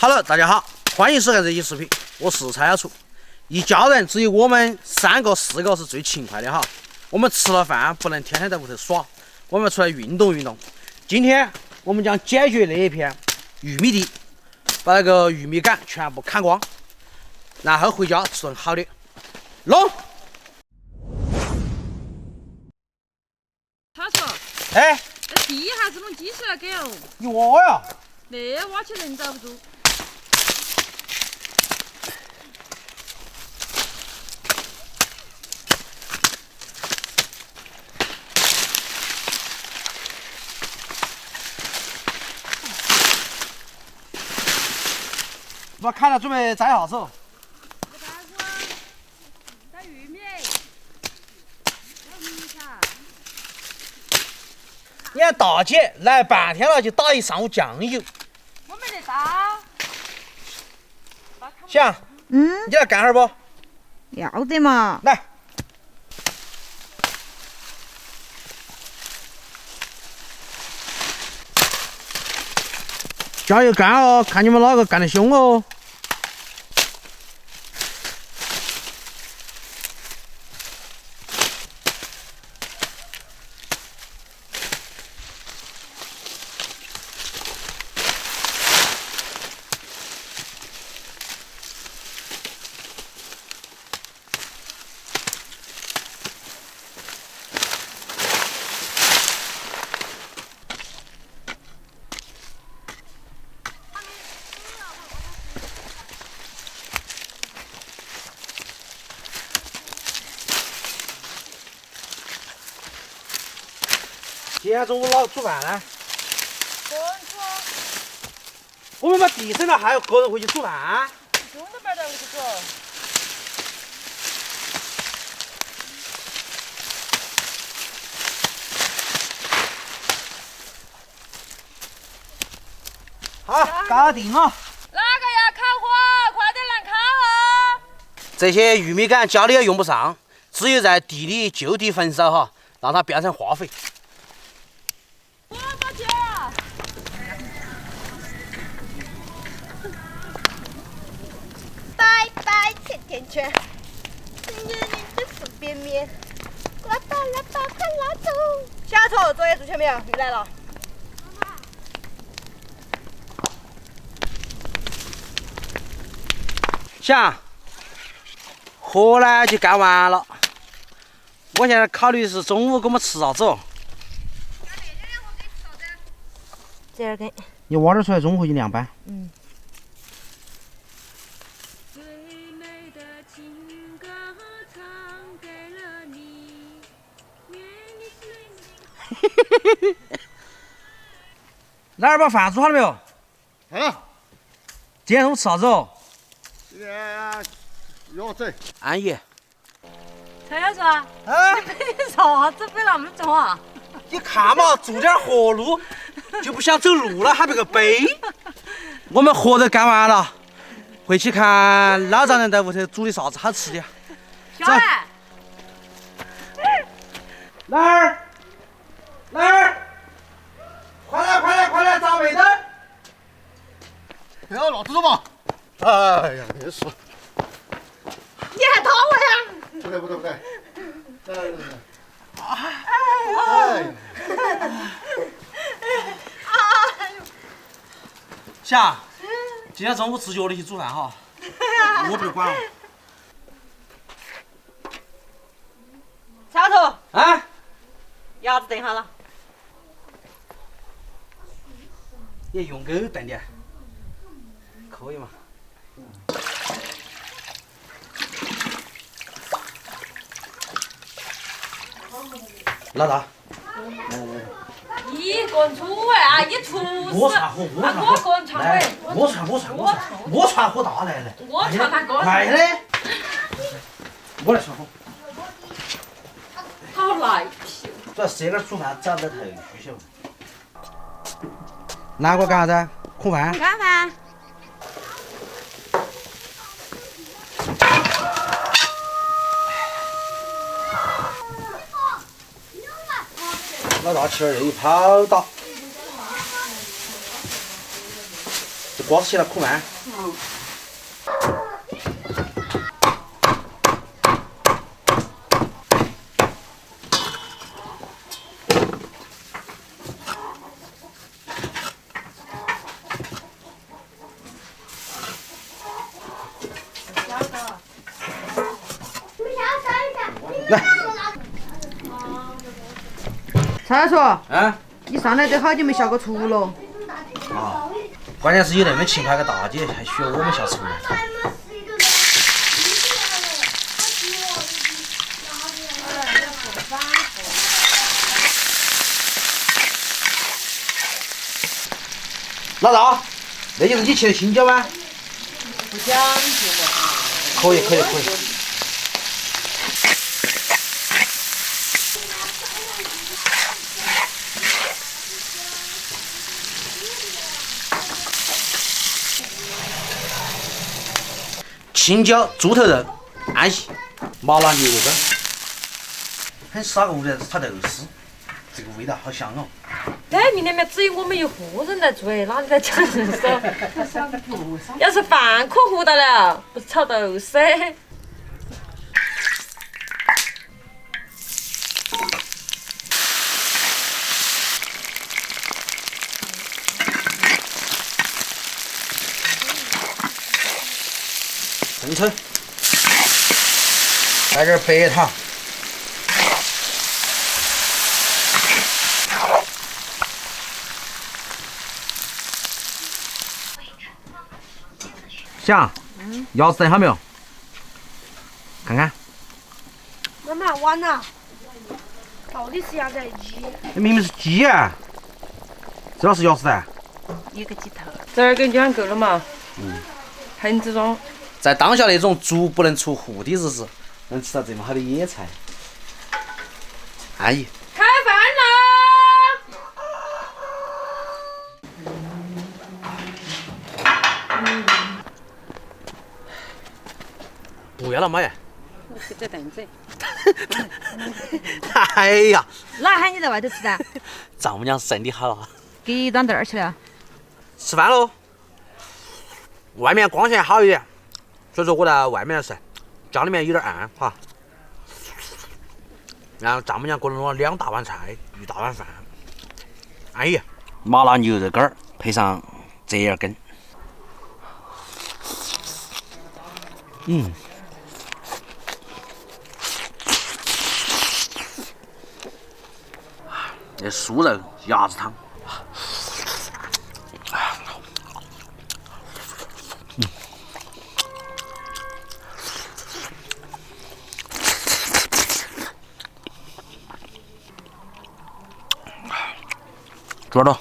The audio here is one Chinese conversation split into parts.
Hello， 大家好，欢迎收看这期视频，我是蔡小厨。一家人只有我们3个、4个是最勤快的哈。我们吃了饭不能天天在屋头耍，我们出来运动运动。今天我们将解决那一片玉米地，把那个玉米杆全部砍光，然后回家吃顿好的。弄！他说：“哎，这地还是弄机器来给哦。你挖呀？那挖起人遭不住。把砍了，准备摘啥子哦？摘玉米，摘米条。你看大姐来半天了，就打一上午酱油。我没得刀。想，你来干哈儿不？要得嘛。来。加油干哦，看你们哪个干得凶哦。今天中午哪煮饭呢？个人煮。我们把地省了，还要个人回去煮饭。兄弟们在屋头煮。好，搞定了。哪个要烤火？快点来烤哦！这些玉米杆家里也用不上，只有在地里就地焚烧哈，让它变成化肥。我把姐。拜拜甜甜圈，年年的四边面，拉吧拉吧快拉走。小头，作业做全没有？又来了。想，活呢就干完了。我现在考虑是中午给我们吃啥子哦？这2根。你挖点出来，中午回去凉拌。最美的情歌唱给了你，愿你心。哪儿把饭煮好了没有？啊，今天中午吃啥子哦？今天鸭子。安逸。蔡小厨，啊，你啥子背那么重啊？你看嘛，做点活路就不想走路了，还别个背。我们活都干完了，回去看老丈人在屋头煮的啥子好吃的。小兰，哪儿？哪儿？快来快来快来找妹灯！不要老子了嘛！哎呀，没事。你还打我呀？不对不对不对。来。哎。霞，今天中午自觉的去煮饭哈，我不得管了。小头，啊？鸭子炖好了。你用狗炖的，可以嘛？老大，一个人煮啊，你厨师。我串火，我串我火，个人串来，火。我串火大来，我串他个人。来嘞，我来串火。好赖皮。主要是这个煮饭找不到头绪晓得。南瓜干啥子？空饭。干饭。老大气儿又一跑到，就瓜子起来苦饭。蔡叔，啊你上来都好久没下过厨了。啊！关键是有那么勤快个大姐，还需要我们下厨呢。老大，那就是你切的青椒吗？不讲究嘛。可以。青椒、猪头肉、安息、麻辣牛肉干，很少个屋子炒豆丝，这个味道好香哦。对面那边只有我们一户人在做，哪里在讲人说？要是饭可糊到了，不是炒豆丝。生抽，来点白糖，想，鸭子炖好没有？看看，妈妈完了，到底是鸭子还是鸡？那明明是鸡啊！这哪是鸭子蛋？一个鸡头。12根就够了嘛。盆子中。在当下那种足不能出户的日子，能吃到这么好的野菜，安逸。开饭啦！不要了，妈呀！吃这凳子。哎呀，哪喊你在外头吃的？丈母娘身体好了，给当凳儿去了。吃饭喽。外面光线好一点，所以说我在外面吃，家里面有点暗哈。然后丈母娘给了我2大碗菜，1大碗饭。安逸，麻辣牛肉干儿配上折耳根。这酥肉鸭子汤，抓到。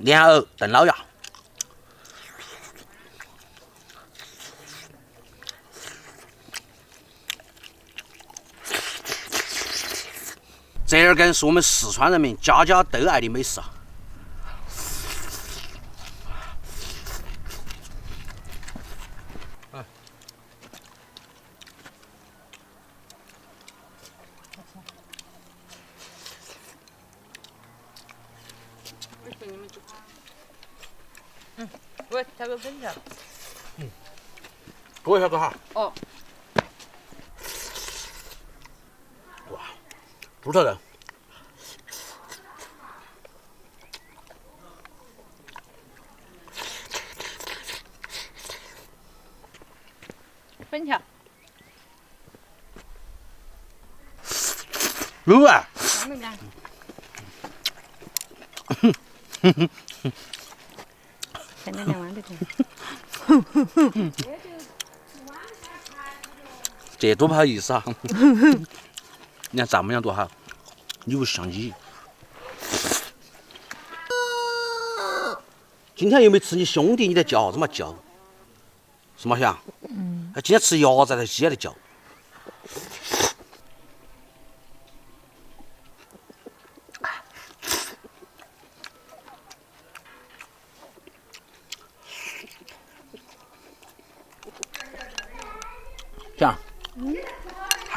莲藕炖老鸭，折耳根是我们四川人民家家都爱的美食啊！喂，调个粉条。多一小个哈。哦。哇，猪头肉。粉条。入味。现在2碗都行。这多不好意思啊！你看丈母娘多好，你不相机。今天又没吃你兄弟，你在叫啥子嘛叫？是嘛想？今天吃鸭子还是鸡还在叫？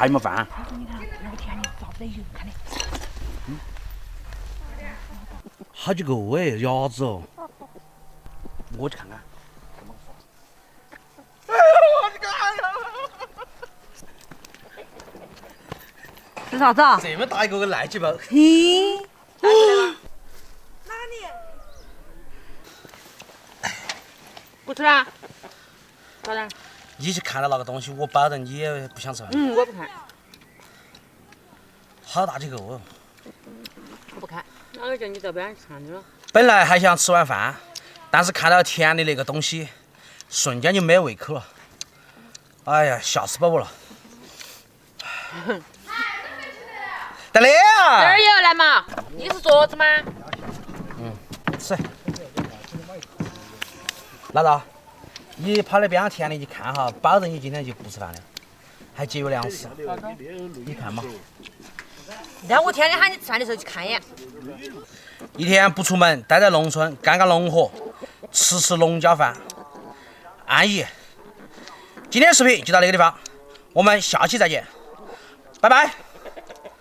还有没饭？好几个哎，鸭子哦。我去看看。这啥子啊？这么大一个赖鸡包。嘿，哪里？不吃了。早点。你去看到那个东西，我保证你也不想吃饭。我不看，好大几个哦！我不看。哪个叫你到边看去了？本来还想吃碗饭，但是看到甜的那个东西，瞬间就没胃口了。哎呀，吓死宝宝了！大雷这啊！儿也要来嘛？你是桌子吗？吃。老大，你跑那边田里去看哈，保证你今天就不吃饭了，还节约粮食。你看嘛，让我天天喊你吃饭的时候去看一眼。一天不出门，待在农村干干农活，吃农家饭，安逸。今天视频就到这个地方，我们下期再见，拜拜。